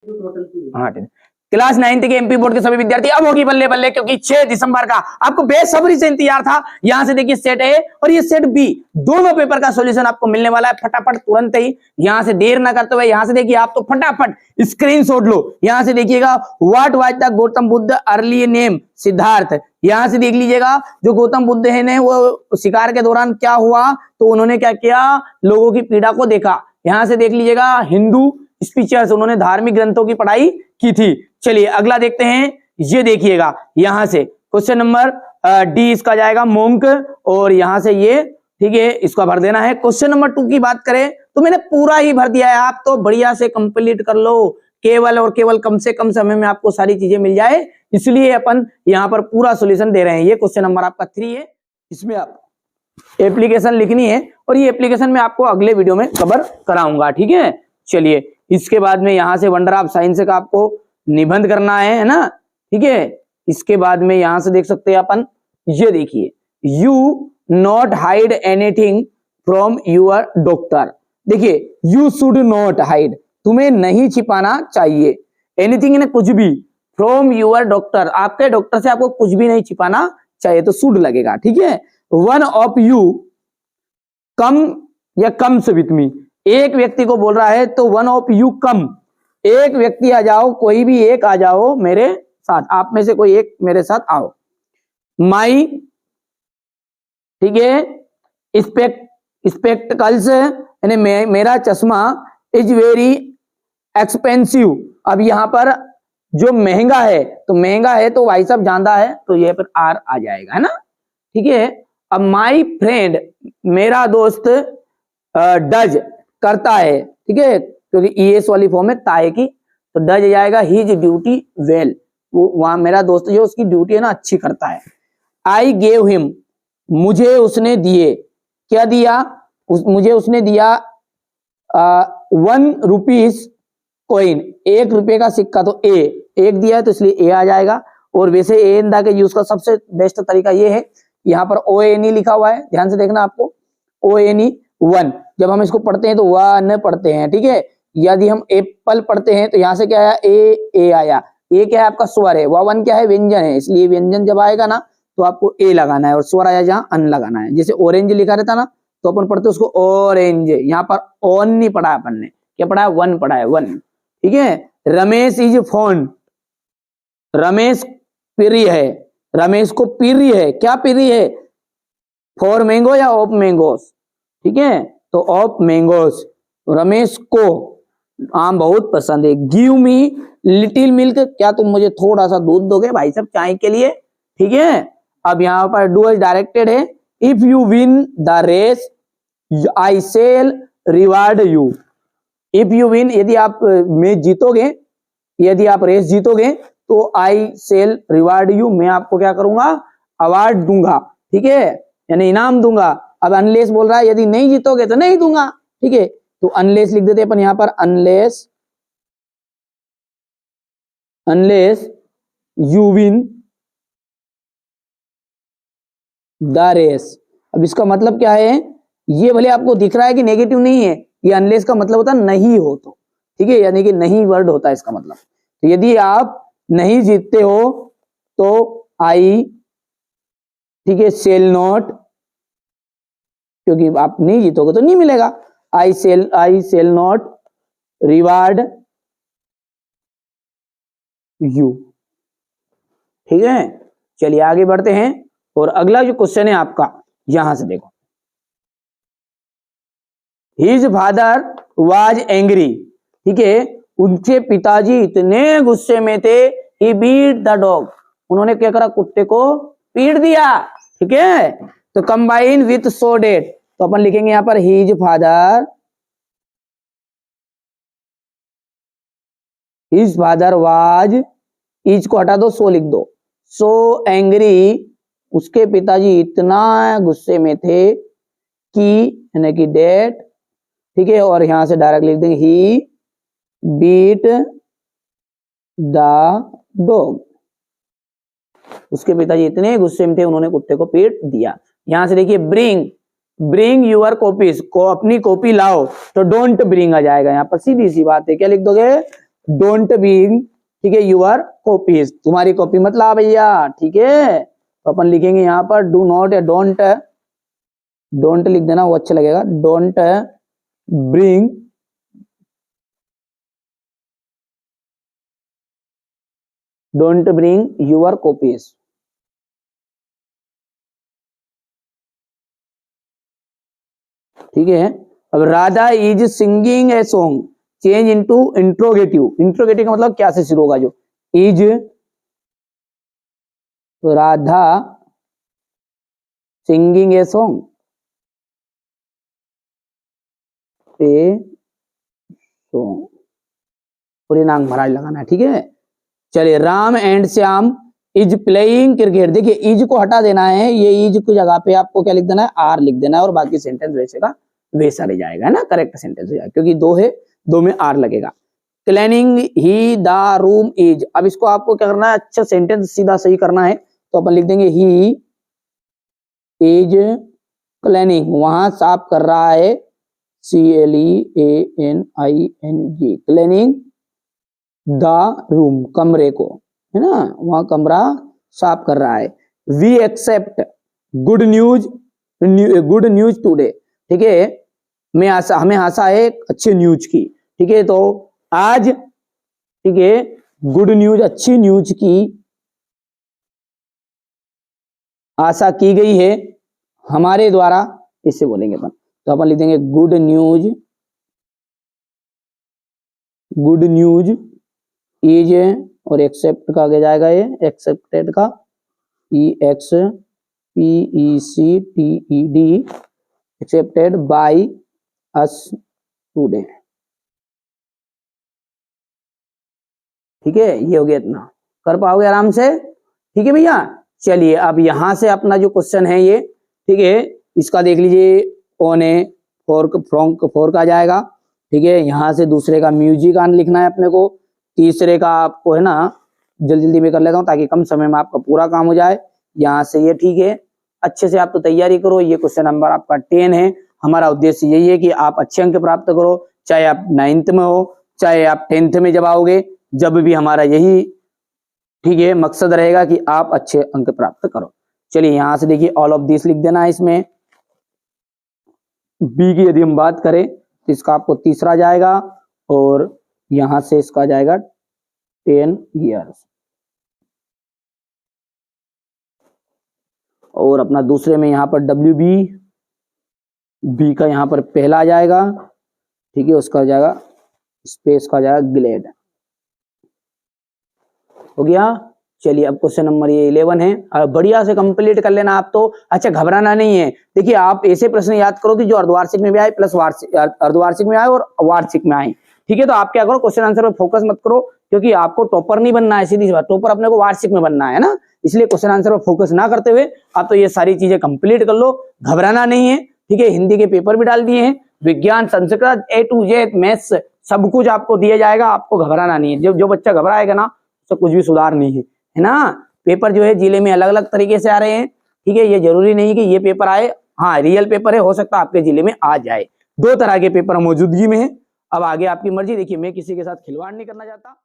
हाँ ठीक है। क्लास 9th के एमपी बोर्ड के सभी विद्यार्थी अब होगी बल्ले बल्ले, क्योंकि 6 दिसंबर का आपको बेसब्री से इंतजार था। यहां से देखिए सेट ए और ये सेट बी दोनों पेपर का सॉल्यूशन आपको मिलने वाला है फटाफट तुरंत ही। यहां से देर ना करते हुए यहां से देखिए आप तो फटाफट स्क्रीनशॉट लो। यहां से देखिएगा what was the Gautam Buddha early name Siddharth. यहां से देख लीजिएगा जो गौतम बुद्ध है ने वो शिकार के दौरान क्या हुआ, तो उन्होंने क्या किया, लोगों की पीड़ा को देखा। यहां से देख लीजिएगा हिंदू स्पीचर्स, उन्होंने धार्मिक ग्रंथों की पढ़ाई की थी। चलिए अगला देखते हैं, ये देखिएगा यहां से क्वेश्चन नंबर डी इसका जाएगा मोंक, और यहां से ये ठीक है इसका भर देना है। क्वेश्चन नंबर 2 की बात करें तो मैंने पूरा ही भर दिया है, आप तो बढ़िया से कंप्लीट कर लो, केवल और केवल कम से कम समय में आपको सारी चीजें मिल जाए, इसलिए अपन यहां पर पूरा सॉल्यूशन दे रहे हैं। ये क्वेश्चन नंबर आपका 3 है, इसमें आप एप्लीकेशन लिखनी है और ये एप्लीकेशन मैं आपको अगले वीडियो में कवर कराऊंगा, ठीक है। चलिए इसके बाद में यहां से वंडर ऑफ साइंस का आपको निबंध करना है ना, ठीक है। इसके बाद में यहां से देख सकते हैं अपन, ये देखिए you not hide anything from your doctor. देखिए यू शुड नॉट हाइड, तुम्हें नहीं छिपाना चाहिए, एनीथिंग ने कुछ भी, फ्रॉम योर डॉक्टर आपके डॉक्टर से आपको कुछ भी नहीं छिपाना चाहिए, तो शुड लगेगा, ठीक है। वन ऑफ यू कम या कम्स विथ मी, एक व्यक्ति को बोल रहा है तो वन ऑफ यू कम, एक व्यक्ति आ जाओ, कोई भी एक आ जाओ मेरे साथ, आप में से कोई एक मेरे साथ आओ। माई ठीक है स्पेक्टिकल्स यानी मेरा चश्मा इज वेरी एक्सपेंसिव। अब यहां पर जो महंगा है तो महंगा है तो भाई साहब ज्यादा है तो ये पर आर आ जाएगा, है ना, ठीक है। अब माई फ्रेंड मेरा दोस्त डज करता है, ठीक है, क्योंकि ईएस वाली फॉर्म है ताए की, तो डज जाएगा हिज ड्यूटी वेल, वो वहां मेरा दोस्त जो उसकी ड्यूटी है ना अच्छी करता है। आई गेव हिम मुझे उसने दिए, क्या दिया, मुझे उसने दिया 1 रुपीज कॉइन, 1 रुपए का सिक्का, तो ए एक दिया है तो इसलिए ए आ जाएगा। और वैसे ए इन दा के यूज का सबसे बेस्ट तरीका ये है, यहाँ पर ओ एन ई लिखा हुआ है, ध्यान से देखना आपको, ओ एन ई 1, जब हम इसको पढ़ते हैं तो वन पढ़ते हैं, ठीक है। यदि हम एप्पल पढ़ते हैं तो यहाँ से क्या आया, ए आया, ए क्या है आपका स्वर है, वह वन क्या है व्यंजन है, इसलिए व्यंजन जब आएगा ना तो आपको ए लगाना है और स्वर आया जहां अन लगाना है। जैसे ऑरेंज लिखा रहता ना तो अपन पढ़ते उसको ऑरेंज, यहाँ पर ऑन नहीं पढ़ा अपन ने, क्या पढ़ा है, वन पढ़ा है, वन, ठीक है। रमेश इज फोन, रमेश प्रिय है, रमेश को प्रिय है, क्या प्रिय है, फॉर मैंगो या ऑफ मैंगोस, ठीक है, तो ऑफ मैंगोस। रमेश को आम बहुत पसंद है। गिव मी लिटिल मिल्क, क्या तुम मुझे थोड़ा सा दूध दोगे भाई साहब चाय के लिए, ठीक है। अब यहाँ पर डू इज डायरेक्टेड है, if you win the race I sell reward you, if you win यदि आप मैच जीतोगे, यदि आप रेस जीतोगे तो आई सेल रिवार्ड यू, मैं आपको क्या करूंगा, अवार्ड दूंगा, ठीक है, यानी इनाम दूंगा। अब अनलेस बोल रहा है यदि नहीं जीतोगे तो नहीं दूंगा, ठीक है, तो अनलेस लिख देते अपन यहाँ पर, unless you win the race. अब इसका मतलब क्या है, ये भले आपको दिख रहा है कि नेगेटिव नहीं है, ये अनलेस का मतलब होता है नहीं हो तो, ठीक है, यानी कि नहीं वर्ड होता है इसका मतलब। तो यदि आप नहीं जीतते हो तो आई, ठीक है, सेल नॉट, क्योंकि आप नहीं जीतोगे तो नहीं मिलेगा, आई सेल नॉट रिवार्ड यू, ठीक है। चलिए आगे बढ़ते हैं और अगला जो क्वेश्चन है आपका, यहां से देखो, हिज फादर वाज एंग्री, ठीक है, उनके पिताजी इतने गुस्से में थे, ही बीट द डॉग, उन्होंने क्या करा, कुत्ते को पीट दिया, ठीक है। तो कंबाइन विथ सो डेट, तो अपन लिखेंगे यहां पर हिज फादर वाज, इज को हटा दो, सो लिख दो, सो एंग्री, उसके पिताजी इतना गुस्से में थे कि, यानी कि डेट, ठीक है, और यहां से डायरेक्ट लिख देंगे ही बीट द डॉग, उसके पिताजी इतने गुस्से में थे उन्होंने कुत्ते को पीट दिया। यहां से देखिए ब्रिंग यूर कॉपीज, को अपनी कॉपी लाओ, तो डोंट ब्रिंग आ जाएगा यहाँ पर, सीधी सी बात है, क्या लिख दोगे, डोंट ब्रिंग, ठीक है, यूर कॉपीज, तुम्हारी कॉपी मत ला भैया, ठीक है। तो अपन लिखेंगे यहाँ पर डू नॉट या डोंट, डोंट लिख देना, वो अच्छा लगेगा। डोंट ब्रिंग यूर कॉपीज, ठीक है। अब Radha is singing a song, change into interrogative, interrogative का मतलब क्या से शुरू होगा, जो is Radha singing a song, a song, पूरे नाम महाराज लगाना है, ठीक है। चलिए, Ram and Shyam is playing cricket, देखिए इज को हटा देना है, ये इज की जगह पे आपको क्या लिख देना है, आर लिख देना है, और बाकी सेंटेंस वैसे का वैसा रह जाएगा, है ना, करेक्ट सेंटेंस हो जाएगा, क्योंकि दो है, दो में आर लगेगा। Cleaning he the room is, अब इसको आपको क्या करना है, अच्छा सेंटेंस सीधा सही करना है, तो अपन लिख देंगे ही इज क्लीनिंग, वहां साफ कर रहा है, CLEANING, क्लीनिंग द रूम, कमरे को, है ना, वहां कमरा साफ कर रहा है। We accept good news today, ठीक है, हमें आशा है अच्छे न्यूज की, ठीक है। तो आज, ठीक है, गुड न्यूज, अच्छी न्यूज की आशा की गई है हमारे द्वारा, इससे बोलेंगे अपन, तो अपन लिख देंगे गुड न्यूज इज, और एक्सेप्ट का आगे जाएगा ये, एक्सेप्टेड का EXPECTED, accepted by us today, ठीक है। ये हो गया, इतना कर पाओगे आराम से, ठीक है भैया। चलिए, अब यहां से अपना जो क्वेश्चन है ये, ठीक है, इसका देख लीजिए, ऑन ए फोर का जाएगा, ठीक है। यहां से दूसरे का म्यूजिक ऑन लिखना है अपने को, तीसरे का आपको, है ना, जल्दी जल्दी में कर लेता हूं ताकि कम समय में आपका पूरा काम हो जाए। यहाँ से ये, ठीक है, अच्छे से आप तो तैयारी करो, ये क्वेश्चन नंबर आपका 10 है। हमारा उद्देश्य यही है कि आप अच्छे अंक प्राप्त करो, चाहे आप 9th में हो, चाहे आप 10th में जब आओगे, जब भी हमारा यही, ठीक है, मकसद रहेगा कि आप अच्छे अंक प्राप्त करो। चलिए, यहां से देखिए ऑल ऑफ दिस लिख देना है इसमें। बी की यदि हम बात करें तो इसका आपको तीसरा जाएगा, और यहां से इसका जाएगा 10 years, और अपना दूसरे में यहाँ पर बी का यहाँ पर पहला जाएगा, ठीक है, उसका जाएगा स्पेस का जाएगा ग्लेड, हो गया। चलिए, अब क्वेश्चन नंबर ये 11 है, और बढ़िया से कंप्लीट कर लेना आप तो। अच्छा, घबराना नहीं है, देखिए आप ऐसे प्रश्न याद करो कि जो अर्धवार्षिक में भी आए, प्लस अर्धवार्षिक में आए और वार्षिक में आए, ठीक है। तो आप क्या करो, क्वेश्चन आंसर पे फोकस मत करो, क्योंकि आपको टॉपर नहीं बनना है, सीधी बात, टॉपर अपने को वार्षिक में बनना है ना, इसलिए क्वेश्चन आंसर पे फोकस ना करते हुए आप तो ये सारी चीजें कंप्लीट कर लो, घबराना नहीं है, ठीक है। हिंदी के पेपर भी डाल दिए हैं, विज्ञान, Sanskrit, A to Z, maths, सब कुछ आपको दिया जाएगा, आपको घबराना नहीं है। जो बच्चा घबराएगा ना, तो कुछ भी सुधार नहीं है ना। पेपर जो है जिले में अलग अलग तरीके से आ रहे हैं, ठीक है, ये जरूरी नहीं कि ये पेपर आए, हाँ रियल पेपर है, हो सकता है आपके जिले में आ जाए। 2 तरह के पेपर मौजूदगी में है, अब आगे आपकी मर्जी। देखिए, मैं किसी के साथ खिलवाड़ नहीं करना चाहता।